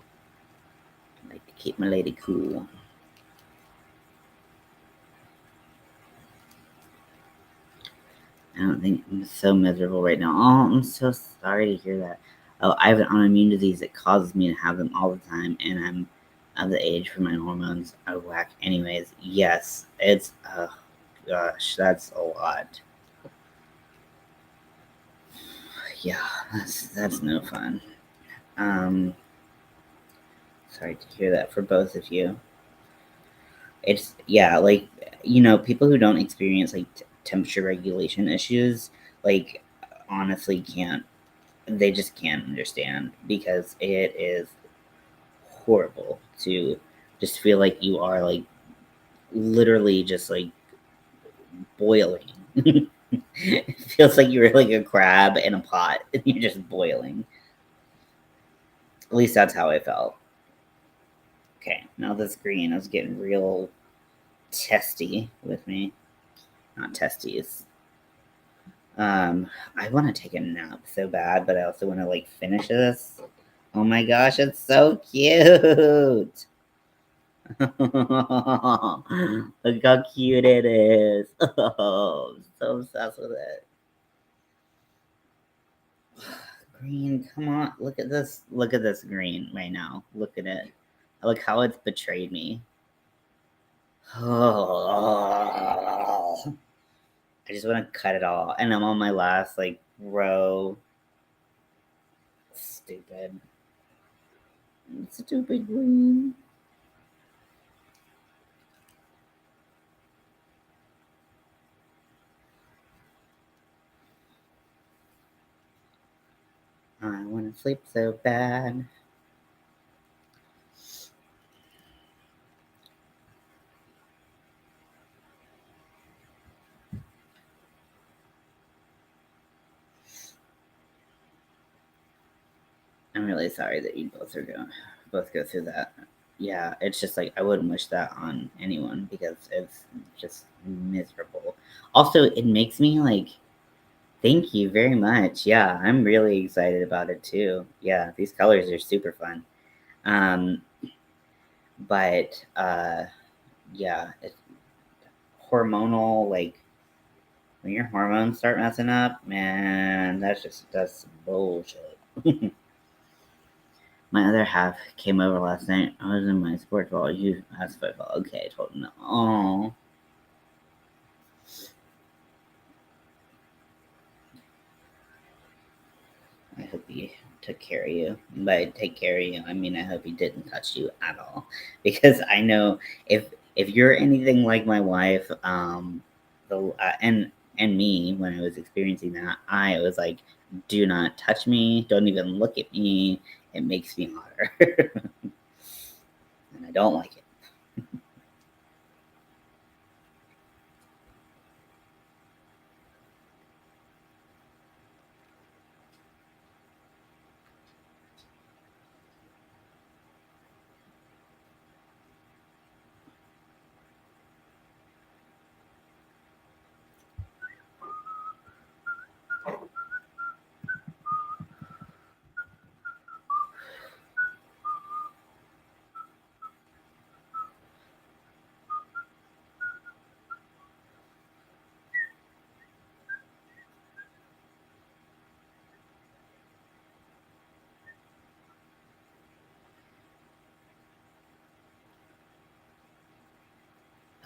like to keep my lady cool. I don't think I'm so miserable right now. Oh, I'm so sorry to hear that. Oh, I have an autoimmune disease that causes me to have them all the time, and I'm of the age for my hormones out of whack. Anyways, yes, it's oh gosh, that's a lot. Yeah, that's no fun. Um, sorry to hear that for both of you. It's yeah, like people who don't experience like temperature regulation issues, like honestly can't they just can't understand because it is horrible to just feel like you are like literally just like boiling. It feels like you're like a crab in a pot and you're just boiling. At least that's how I felt. Okay, now this green is getting real testy with me. Not testies. I want to take a nap so bad, but I also want to like finish this. Oh my gosh, it's so cute. Look how cute it is. Oh, I'm so obsessed with it. Green, come on. Look at this. Look at this green right now. Look at it. Look how it's betrayed me. Oh, I just want to cut it all. And I'm on my last like row. Stupid. Stupid green. I want to sleep so bad. I'm really sorry that you both go through that. Yeah, it's just like I wouldn't wish that on anyone because it's just miserable. Also, it makes me like thank you very much. Yeah, I'm really excited about it too. Yeah, these colors are super fun. Um, but yeah, it's hormonal like when your hormones start messing up, man, that's bullshit. My other half came over last night. I was in my sports ball. You asked football. Okay, I told him no. Oh, I hope he took care of you. By take care of you, I mean I hope he didn't touch you at all, because I know if you're anything like my wife, and me when I was experiencing that, I was like, do not touch me. Don't even look at me. It makes me hotter, and I don't like it.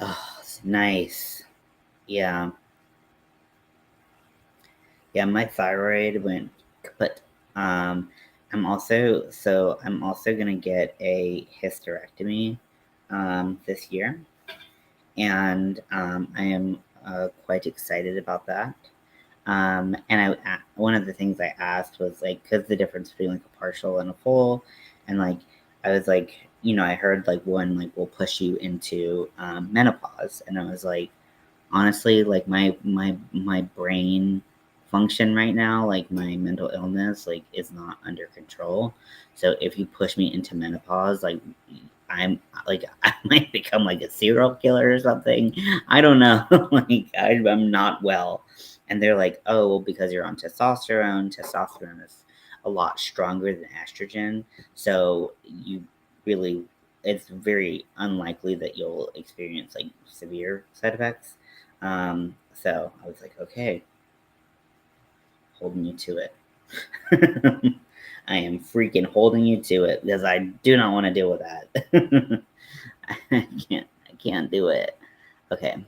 Oh, it's nice. Yeah. Yeah, my thyroid went kaput. Um, I'm also gonna get a hysterectomy this year, and I am quite excited about that. One of the things I asked was like, cause the difference between like a partial and a full, and like I was like, I heard like one like will push you into menopause, and I was like, honestly, like my brain function right now, like my mental illness, like is not under control. So if you push me into menopause, like I'm like I might become like a serial killer or something. I don't know. Like I'm not well. And they're like, oh, well, because you're on testosterone. Testosterone is a lot stronger than estrogen, so you really it's very unlikely that you'll experience like severe side effects. So I was like, okay, holding you to it. I am freaking holding you to it because I do not want to deal with that. I can't do it. Okay.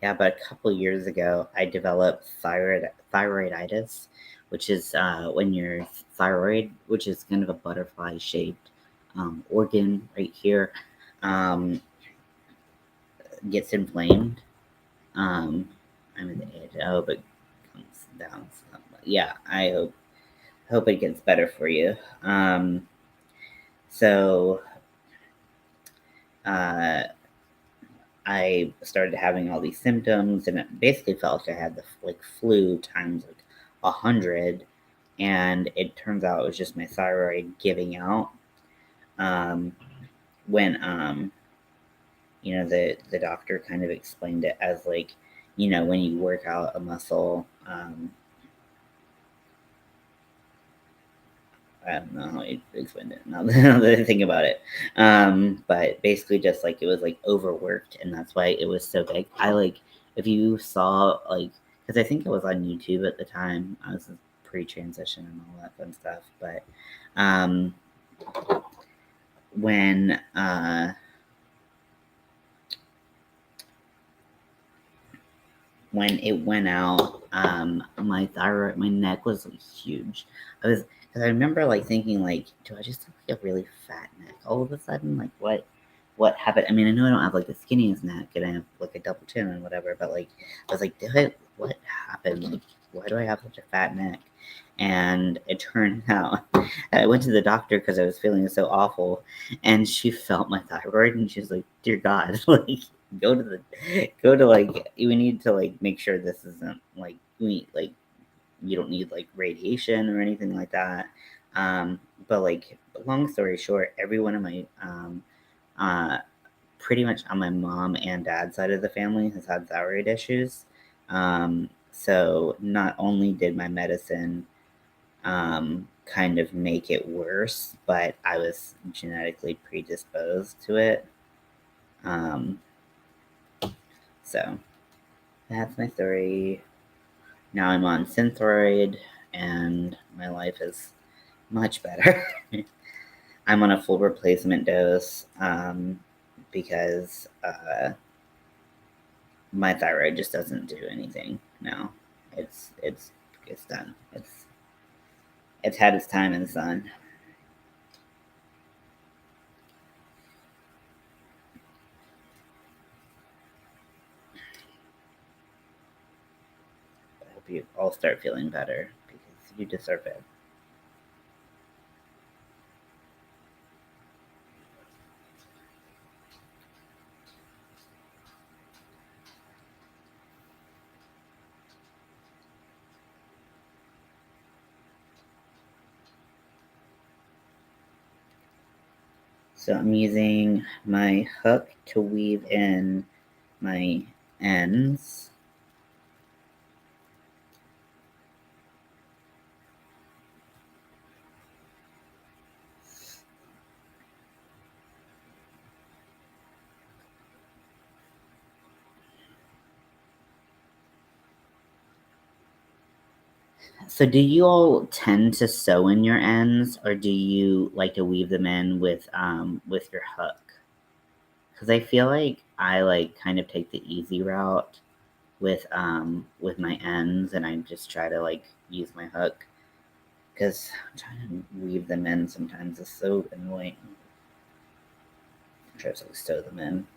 Yeah, but a couple years ago, I developed thyroiditis, which is when your thyroid, which is kind of a butterfly shaped organ right here, um, gets inflamed. Um, I'm at the edge. I hope it comes down. Some. Yeah, I hope it gets better for you. So uh, I started having all these symptoms, and it basically felt like I had the like flu times like 100. And it turns out it was just my thyroid giving out. Um, when the doctor kind of explained it as like, when you work out a muscle. I don't know how he explained it now that I think about it. But basically, just like it was like overworked, and that's why it was so big. I like if you saw like because I think it was on YouTube at the time. I was pre-transition and all that fun stuff. But um, when when it went out, my neck was like, huge. Because I remember like thinking like, do I just have like a really fat neck all of a sudden? Like what happened? I mean, I know I don't have like the skinniest neck and I have like a double chin and whatever, but like I was like, what happened? Like, why do I have such a fat neck? And it turned out I went to the doctor because I was feeling so awful, and she felt my thyroid and she was like, dear God, like go to like we need to like make sure this isn't like we like you don't need like radiation or anything like that. But like long story short, every one of my uh pretty much on my mom and dad's side of the family has had thyroid issues. So not only did my medicine kind of make it worse, but I was genetically predisposed to it. Um, so that's my story. Now I'm on Synthroid, and my life is much better. I'm on a full replacement dose because my thyroid just doesn't do anything now. It's done. It's had its time in the sun. I hope you all start feeling better because you deserve it. So I'm using my hook to weave in my ends. So do you all tend to sew in your ends, or do you like to weave them in with your hook? Because I feel like I like kind of take the easy route. with my ends, and I just try to like use my hook because trying to weave them in sometimes is so annoying. I try to like sew them in.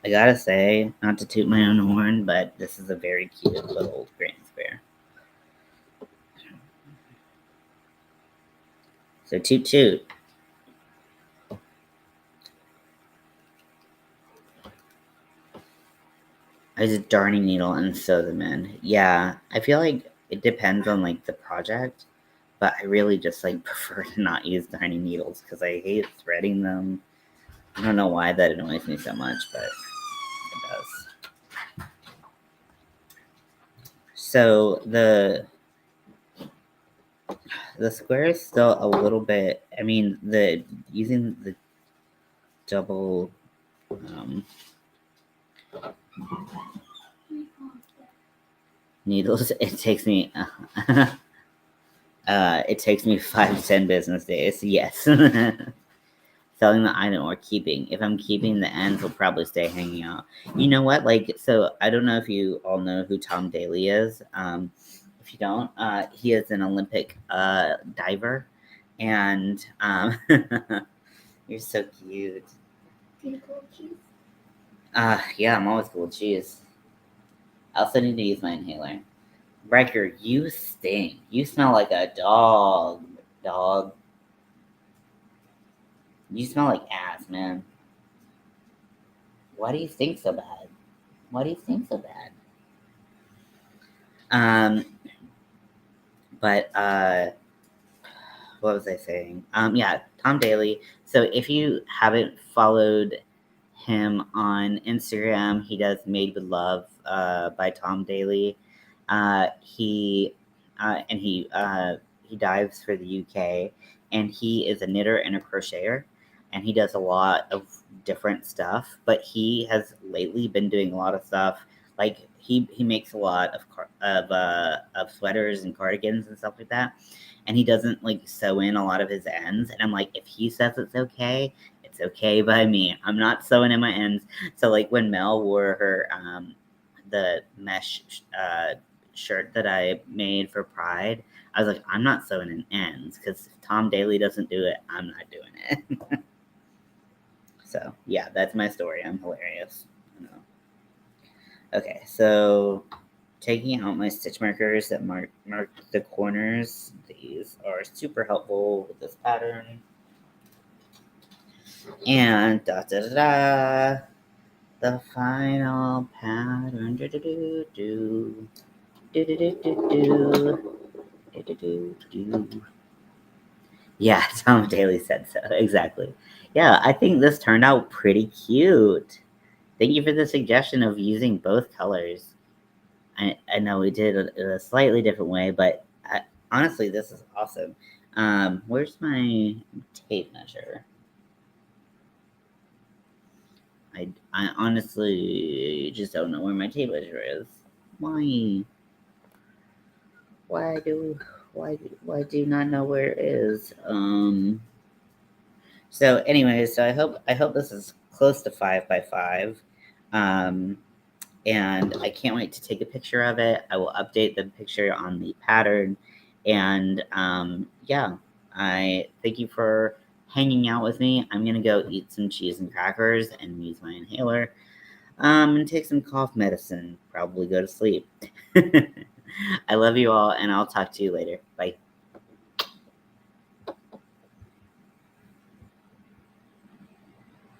I gotta say, not to toot my own horn, but this is a very cute little granny square. So toot toot. I use a darning needle and sew them in. Yeah, I feel like it depends on like the project, but I really just like prefer to not use darning needles because I hate threading them. I don't know why that annoys me so much, but it does. So the square is still a little bit. I mean, the using the double needles, it takes me 5 to 10 business days. Yes. Selling the item or keeping. If I'm keeping, the ends will probably stay hanging out. You know what? Like, so I don't know if you all know who Tom Daly is. If you don't, he is an Olympic diver, and you're so cute. Do you cool cheese? Yeah, I'm always cool with cheese. I also need to use my inhaler. Riker, you stink. You smell like a dog. Dog. You smell like ass, man. Why do you stink so bad? Why do you stink so bad? Um, but what was I saying? Yeah, Tom Daly. So if you haven't followed him on Instagram, he does Made with Love by Tom Daly. He and he dives for the UK, and he is a knitter and a crocheter, and he does a lot of different stuff. But he has lately been doing a lot of stuff like he makes a lot of sweaters and cardigans and stuff like that, and he doesn't like sew in a lot of his ends. And I'm like, if he says it's okay by me. I'm not sewing in my ends. So like when Mel wore her the mesh shirt that I made for Pride, I was like, I'm not sewing in ends because if Tom Daly doesn't do it, I'm not doing it. So yeah, that's my story. I'm hilarious. I know. Okay, so taking out my stitch markers that mark the corners. These are super helpful with this pattern. And da da da da. The final pattern. Do do do do. Do do do do do. Do do do do. Yeah, Tom Daly said so. Exactly. Yeah, I think this turned out pretty cute. Thank you for the suggestion of using both colors. I know we did it in a slightly different way, but honestly, this is awesome. Where's my tape measure? I honestly just don't know where my tape measure is. Why? Why do why do you not know where it is? So anyways, so I hope this is close to 5 by 5. Um and I can't wait to take a picture of it. I will update the picture on the pattern. And yeah, I thank you for hanging out with me. I'm gonna go eat some cheese and crackers and use my inhaler. And take some cough medicine. Probably go to sleep. I love you all, and I'll talk to you later. Bye.